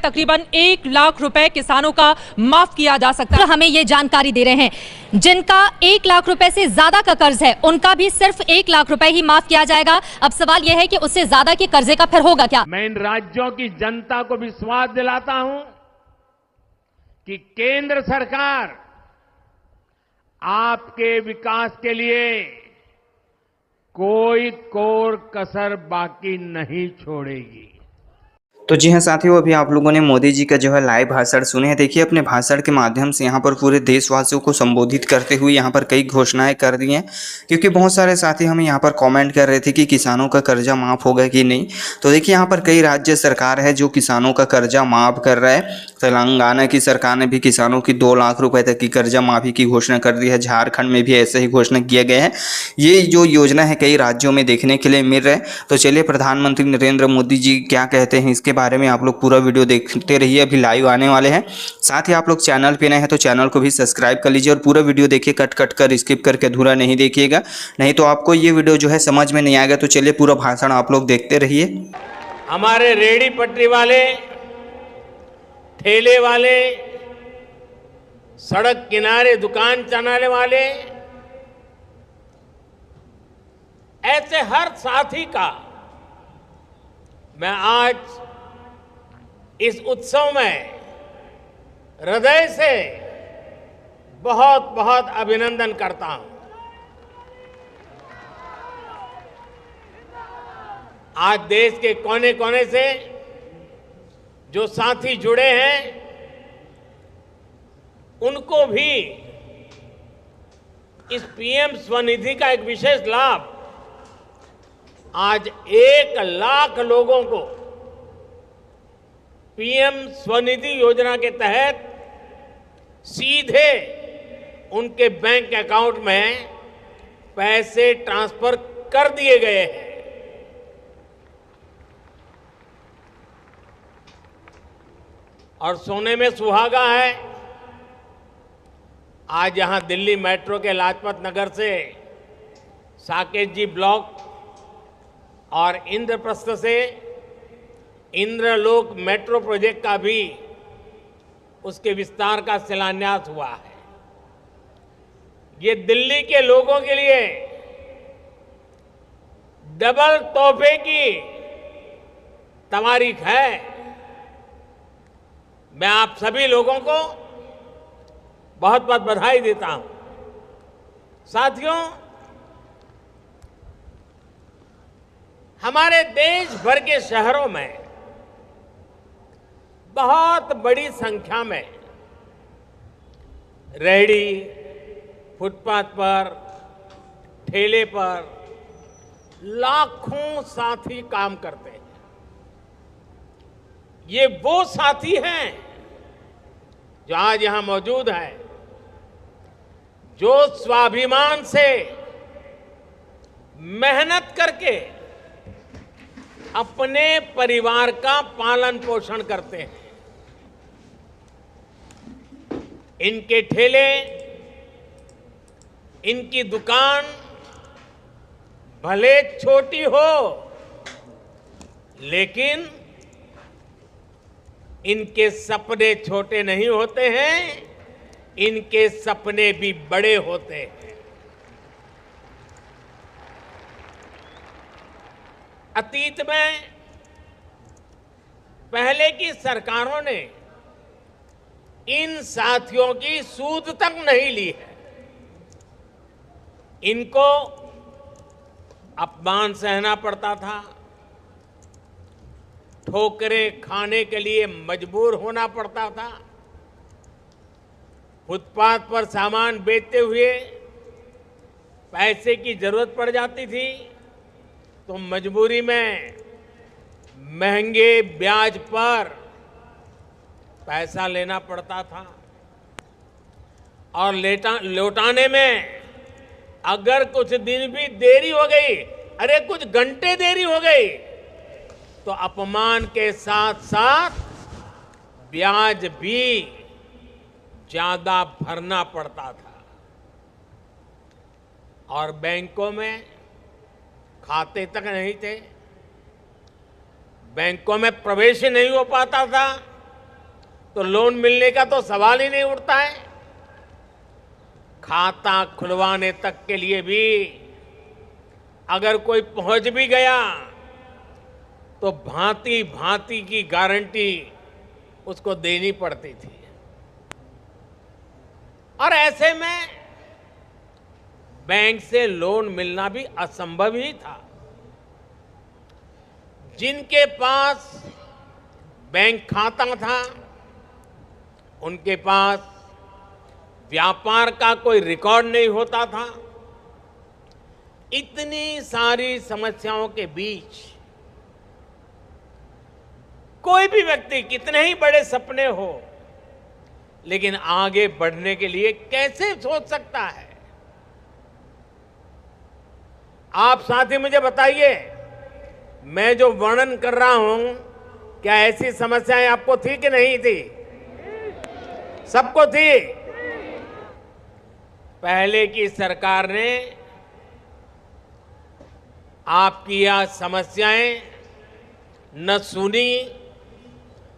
तकरीबन 1 लाख रुपए किसानों का माफ किया जा सकता है। तो हमें ये जानकारी दे रहे हैं जिनका 1 लाख रुपए से ज्यादा का कर्ज है उनका भी सिर्फ 1 लाख रुपए ही माफ किया जाएगा। अब सवाल यह है कि उससे ज्यादा के कर्जे का फिर होगा क्या? मैं इन राज्यों की जनता को विश्वास दिलाता हूं कि केंद्र सरकार आपके विकास के लिए कोई कोर कसर बाकी नहीं छोड़ेगी। तो जी हाँ साथियों, अभी आप लोगों ने मोदी जी का जो है लाइव भाषण सुने हैं। देखिए अपने भाषण के माध्यम से यहाँ पर पूरे देशवासियों को संबोधित करते हुए यहाँ पर कई घोषणाएं कर दी हैं, क्योंकि बहुत सारे साथी हमें यहाँ पर कमेंट कर रहे थे कि किसानों का कर्जा माफ़ होगा कि नहीं। तो देखिए यहाँ पर कई राज्य सरकार है जो किसानों का कर्जा माफ़ कर रहा है। तेलंगाना की सरकार ने भी किसानों की 2 लाख रुपये तक की कर्जा माफ़ी की घोषणा कर दी है। झारखंड में भी ऐसे ही घोषणा किया गया है। ये जो योजना है कई राज्यों में देखने के लिए मिल रहा है। तो चलिए प्रधानमंत्री नरेंद्र मोदी जी क्या कहते हैं इसके बारे में आप लोग पूरा वीडियो देखते रहिए। अभी लाइव आने वाले हैं। साथ ही आप लोग चैनल पे नए हैं तो चैनल को भी सब्सक्राइब कर लीजिए और पूरा वीडियो देखिए, कट कट कर स्किप करके अधूरा नहीं देखिएगा, नहीं तो आपको ये वीडियो जो है समझ में नहीं आएगा। तो चलिए पूरा भाषण आप लोग देखते रहिए। हमारे रेहड़ी पटरी वाले, ठेले वाले, सड़क किनारे दुकान चलाने वाले, ऐसे हर साथी का मैं आज इस उत्सव में हृदय से बहुत बहुत अभिनंदन करता हूं। आज देश के कोने कोने से जो साथी जुड़े हैं उनको भी इस पीएम स्वनिधि का एक विशेष लाभ, आज 1 लाख लोगों को पीएम स्वनिधि योजना के तहत सीधे उनके बैंक अकाउंट में पैसे ट्रांसफर कर दिए गए हैं। और सोने में सुहागा है, आज यहां दिल्ली मेट्रो के लाजपत नगर से साकेत जी ब्लॉक और इंद्रप्रस्थ से इंद्रलोक मेट्रो प्रोजेक्ट का भी उसके विस्तार का शिलान्यास हुआ है। ये दिल्ली के लोगों के लिए डबल तोहफे की तवारीख है। मैं आप सभी लोगों को बहुत बहुत बधाई देता हूं। साथियों, हमारे देश भर के शहरों में बहुत बड़ी संख्या में रेहड़ी, फुटपाथ पर, ठेले पर लाखों साथी काम करते हैं। ये वो साथी हैं जो आज यहां मौजूद हैं, जो स्वाभिमान से मेहनत करके अपने परिवार का पालन पोषण करते हैं। इनके ठेले, इनकी दुकान भले छोटी हो, लेकिन इनके सपने छोटे नहीं होते हैं, इनके सपने भी बड़े होते हैं। अतीत में पहले की सरकारों ने इन साथियों की सूद तक नहीं ली है। इनको अपमान सहना पड़ता था, ठोकरें खाने के लिए मजबूर होना पड़ता था, फुटपाथ पर सामान बेचते हुए पैसे की जरूरत पड़ जाती थी तो मजबूरी में महंगे ब्याज पर पैसा लेना पड़ता था और लौटाने में अगर कुछ दिन भी देरी हो गई, अरे कुछ घंटे देरी हो गई, तो अपमान के साथ साथ ब्याज भी ज्यादा भरना पड़ता था। और बैंकों में खाते तक नहीं थे, बैंकों में प्रवेश ही नहीं हो पाता था, तो लोन मिलने का तो सवाल ही नहीं उठता है। खाता खुलवाने तक के लिए भी अगर कोई पहुंच भी गया तो भांति भांति की गारंटी उसको देनी पड़ती थी, और ऐसे में बैंक से लोन मिलना भी असंभव ही था। जिनके पास बैंक खाता था, उनके पास व्यापार का कोई रिकॉर्ड नहीं होता था। इतनी सारी समस्याओं के बीच कोई भी व्यक्ति कितने ही बड़े सपने हो, लेकिन आगे बढ़ने के लिए कैसे सोच सकता है? आप साथी मुझे बताइए, मैं जो वर्णन कर रहा हूं, क्या ऐसी समस्याएं आपको थी कि नहीं थी? सबको थी। पहले की सरकार ने आपकी यह समस्याएं न सुनी,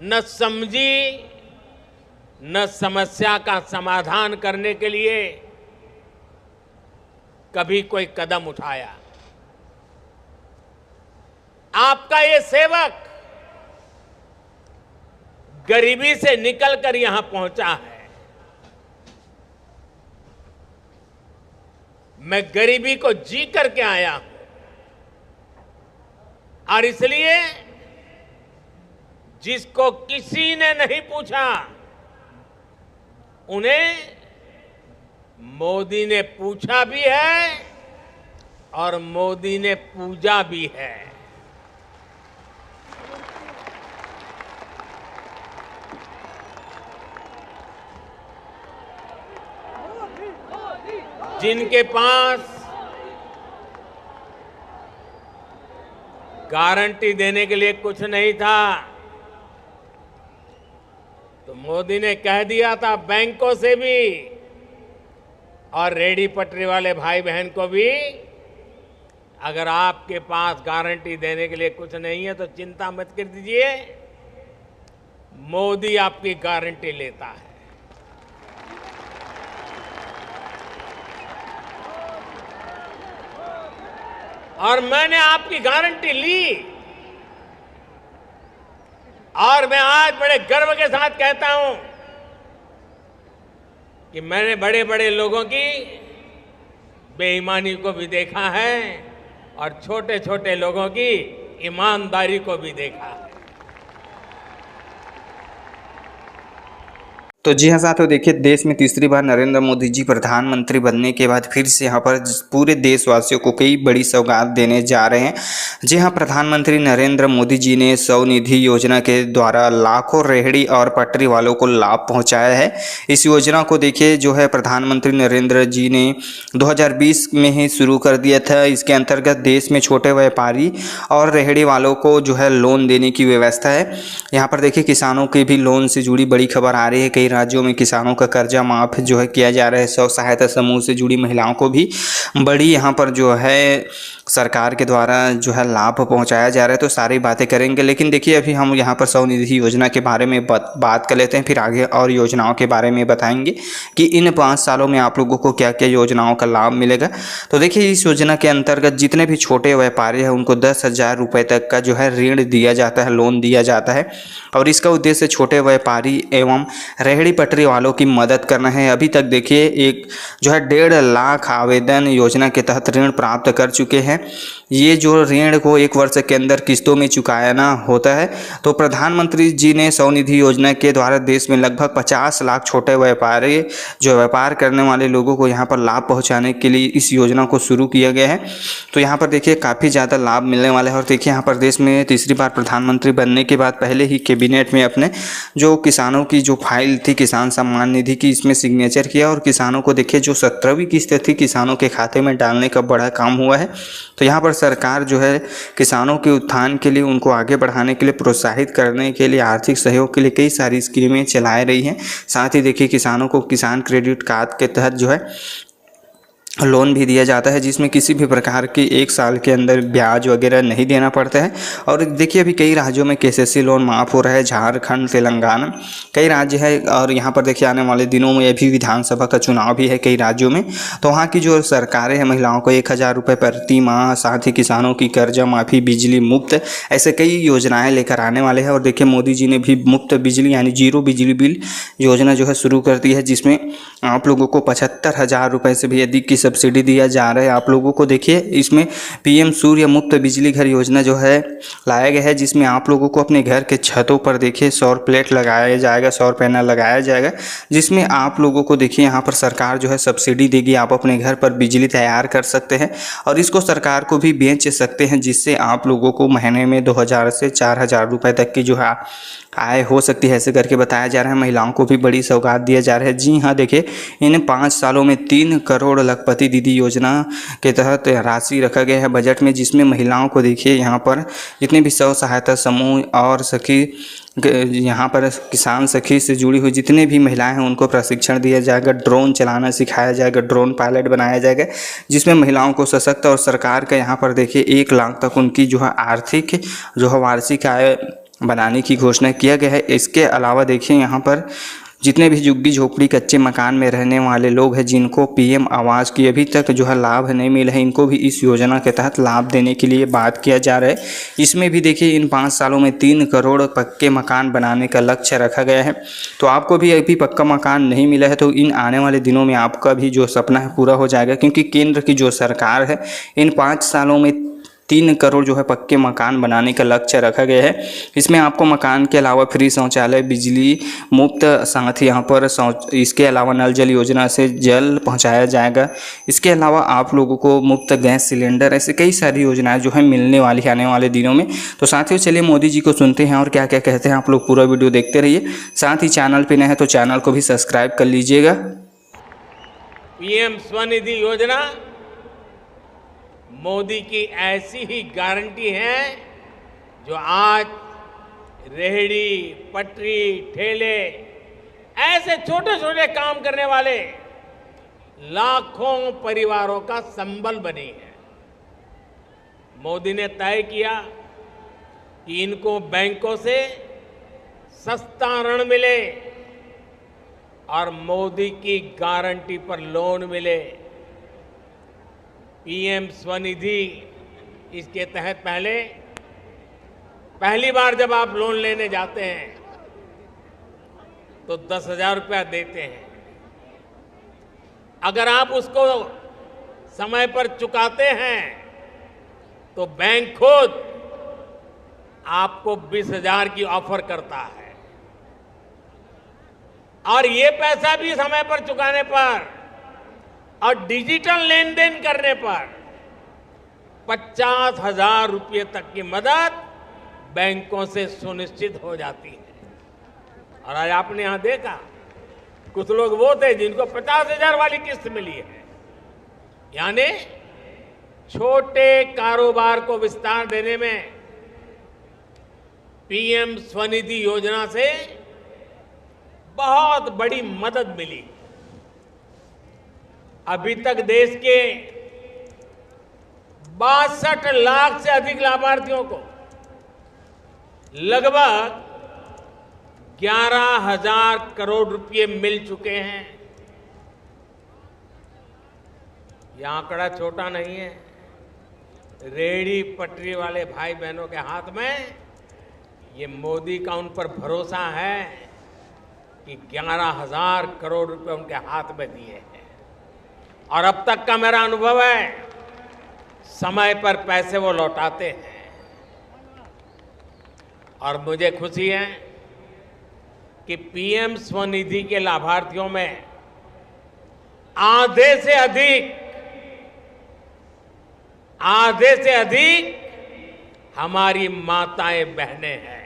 न समझी, न समस्या का समाधान करने के लिए कभी कोई कदम उठाया। आपका ये सेवक गरीबी से निकलकर यहां पहुंचा है। मैं गरीबी को जी करके आया हूं, और इसलिए जिसको किसी ने नहीं पूछा, उन्हें मोदी ने पूछा भी है और मोदी ने पूजा भी है। जिनके पास गारंटी देने के लिए कुछ नहीं था, तो मोदी ने कह दिया था बैंकों से भी और रेडी पटरी वाले भाई बहन को भी, अगर आपके पास गारंटी देने के लिए कुछ नहीं है तो चिंता मत कर दीजिए, मोदी आपकी गारंटी लेता है। और मैंने आपकी गारंटी ली, और मैं आज बड़े गर्व के साथ कहता हूं कि मैंने बड़े बड़े लोगों की बेईमानी को भी देखा है और छोटे छोटे लोगों की ईमानदारी को भी देखा है। तो जी हाँ साथियों, देखिए देश में तीसरी बार नरेंद्र मोदी जी प्रधानमंत्री बनने के बाद फिर से यहाँ पर पूरे देशवासियों को कई बड़ी सौगात देने जा रहे हैं। जी हाँ, प्रधानमंत्री नरेंद्र मोदी जी ने स्वनिधि योजना के द्वारा लाखों रेहड़ी और पटरी वालों को लाभ पहुँचाया है। इस योजना को देखिए जो है प्रधानमंत्री नरेंद्र जी ने 2020 में ही शुरू कर दिया था। इसके अंतर्गत देश में छोटे व्यापारी और रेहड़ी वालों को जो है लोन देने की व्यवस्था है। यहाँ पर देखिए किसानों के भी लोन से जुड़ी बड़ी खबर आ रही है। कई राज्यों में किसानों का कर्जा माफ जो है किया जा रहा है। स्व सहायता समूह से जुड़ी महिलाओं को भी बड़ी यहाँ पर जो है सरकार के द्वारा जो है लाभ पहुंचाया जा रहा है। तो सारी बातें करेंगे, लेकिन देखिए अभी हम यहाँ पर स्वनिधि योजना के बारे में बात कर लेते हैं, फिर आगे और योजनाओं के बारे में बताएंगे कि इन 5 सालों में आप लोगों को क्या क्या योजनाओं का लाभ मिलेगा। तो देखिए इस योजना के अंतर्गत जितने भी छोटे व्यापारी हैं उनको 10,000 रुपये तक का जो है ऋण दिया जाता है, लोन दिया जाता है, और इसका उद्देश्य छोटे व्यापारी एवं रेहड़ी पटरी वालों की मदद करना है। अभी तक देखिए एक जो है 1.5 लाख आवेदन योजना के तहत ऋण प्राप्त कर चुके हैं। ये जो ऋण को 1 वर्ष के अंदर किस्तों में चुकाना होता है। तो प्रधानमंत्री जी ने स्वनिधि योजना के द्वारा देश में लगभग 50 लाख छोटे व्यापारी जो व्यापार करने वाले लोगों को यहाँ पर लाभ पहुँचाने के लिए इस योजना को शुरू किया गया है। तो यहाँ पर देखिए काफ़ी ज़्यादा लाभ मिलने वाला है। और देखिए यहाँ पर देश में तीसरी बार प्रधानमंत्री बनने के बाद पहले ही कैबिनेट में अपने जो किसानों की जो फाइल थी किसान सम्मान निधि की, इसमें सिग्नेचर किया और किसानों को देखिए जो 17वीं किस्त थी किसानों के खाते में डालने का बड़ा काम हुआ है। तो यहाँ पर सरकार जो है किसानों के उत्थान के लिए, उनको आगे बढ़ाने के लिए, प्रोत्साहित करने के लिए, आर्थिक सहयोग के लिए कई सारी स्कीमें चला रही हैं। साथ ही देखिए किसानों को किसान क्रेडिट कार्ड के तहत जो है लोन भी दिया जाता है, जिसमें किसी भी प्रकार की 1 साल के अंदर ब्याज वगैरह नहीं देना पड़ता है। और देखिए अभी कई राज्यों में केसीसी लोन माफ़ हो रहा है, झारखंड, तेलंगाना, कई राज्य है। और यहाँ पर देखिए आने वाले दिनों में अभी विधानसभा का चुनाव भी है कई राज्यों में, तो वहाँ की जो सरकारें हैं महिलाओं को 1000 रुपये प्रति माह, साथ ही किसानों की कर्जा माफ़ी, बिजली मुफ्त, ऐसे कई योजनाएँ लेकर आने वाले हैं। और देखिए मोदी जी ने भी मुफ्त बिजली यानी जीरो बिजली बिल योजना जो है शुरू कर दी है, जिसमें आप लोगों को 75,000 रुपये से भी अधिक की सब्सिडी दिया जा रहा है आप लोगों को। देखिए इसमें पीएम सूर्य मुफ्त बिजली घर योजना जो है लाया गया है, जिसमें आप लोगों को अपने घर के छतों पर देखिए सौर प्लेट लगाया जाएगा, सौर पैनल लगाया जाएगा, जिसमें आप लोगों को देखिए यहाँ पर सरकार जो है सब्सिडी देगी, आप अपने घर पर बिजली तैयार कर सकते हैं और इसको सरकार को भी बेच सकते हैं, जिससे आप लोगों को महीने में 2000 से 4000 रुपये तक की जो है आय हो सकती है, ऐसे करके बताया जा रहा है। महिलाओं को भी बड़ी सौगात दिया जा रहा है। जी हाँ, देखिए इन 5 सालों में 3 करोड़ लखपति दीदी योजना के तहत राशि रखा गया है बजट में, जिसमें महिलाओं को देखिए यहाँ पर जितने भी स्व सहायता समूह और सखी, यहाँ पर किसान सखी से जुड़ी हुई जितने भी महिलाएं हैं उनको प्रशिक्षण दिया जाएगा, ड्रोन चलाना सिखाया जाएगा, ड्रोन पायलट बनाया जाएगा, जिसमें महिलाओं को सशक्त, और सरकार का यहाँ पर देखिए 1 लाख तक उनकी जो है आर्थिक जो है वार्षिक आय बनाने की घोषणा किया गया है। इसके अलावा देखिए यहाँ पर जितने भी झुग्गी झोपड़ी कच्चे मकान में रहने वाले लोग हैं, जिनको पीएम आवास की अभी तक जो है लाभ नहीं मिला है, इनको भी इस योजना के तहत लाभ देने के लिए बात किया जा रहा है। इसमें भी देखिए इन 5 सालों में 3 करोड़ पक्के मकान बनाने का लक्ष्य रखा गया है। तो आपको भी अभी पक्का मकान नहीं मिला है तो इन आने वाले दिनों में आपका भी जो सपना है पूरा हो जाएगा, क्योंकि केंद्र की जो सरकार है इन 5 सालों में 3 करोड़ जो है पक्के मकान बनाने का लक्ष्य रखा गया है। इसमें आपको मकान के अलावा फ्री शौचालय, बिजली मुफ्त, साथ ही यहाँ पर इसके अलावा नल जल योजना से जल पहुँचाया जाएगा। इसके अलावा आप लोगों को मुफ्त गैस सिलेंडर, ऐसे कई सारी योजनाएं जो है मिलने वाली है आने वाले दिनों में। तो साथियों चलिए मोदी जी को सुनते हैं और क्या क्या कहते हैं। आप लोग पूरा वीडियो देखते रहिए, साथ ही चैनल पर नए हैं तो चैनल को भी सब्सक्राइब कर लीजिएगा। पीएम स्वनिधि योजना मोदी की ऐसी ही गारंटी है जो आज रेहड़ी, पटरी, ठेले, ऐसे छोटे छोटे काम करने वाले लाखों परिवारों का संबल बनी है। मोदी ने तय किया कि इनको बैंकों से सस्ता ऋण मिले और मोदी की गारंटी पर लोन मिले। पीएम स्वनिधि इसके तहत पहली बार जब आप लोन लेने जाते हैं तो 10,000 रुपया देते हैं। अगर आप उसको समय पर चुकाते हैं तो बैंक खुद आपको 20,000 की ऑफर करता है, और ये पैसा भी समय पर चुकाने पर और डिजिटल लेन देन करने पर 50,000 रुपये तक की मदद बैंकों से सुनिश्चित हो जाती है। और आज आपने यहां देखा कुछ लोग वो थे जिनको 50,000 वाली किस्त मिली है, यानी छोटे कारोबार को विस्तार देने में पीएम स्वनिधि योजना से बहुत बड़ी मदद मिली। अभी तक देश के 62 लाख से अधिक लाभार्थियों को लगभग 11,000 करोड़ रुपए मिल चुके हैं। यह आंकड़ा छोटा नहीं है। रेहड़ी पटरी वाले भाई बहनों के हाथ में ये मोदी का उन पर भरोसा है कि 11,000 करोड़ रुपए उनके हाथ में दिए हैं। और अब तक का मेरा अनुभव है समय पर पैसे वो लौटाते हैं। और मुझे खुशी है कि पीएम स्वनिधि के लाभार्थियों में आधे से अधिक हमारी माताएं बहनें हैं।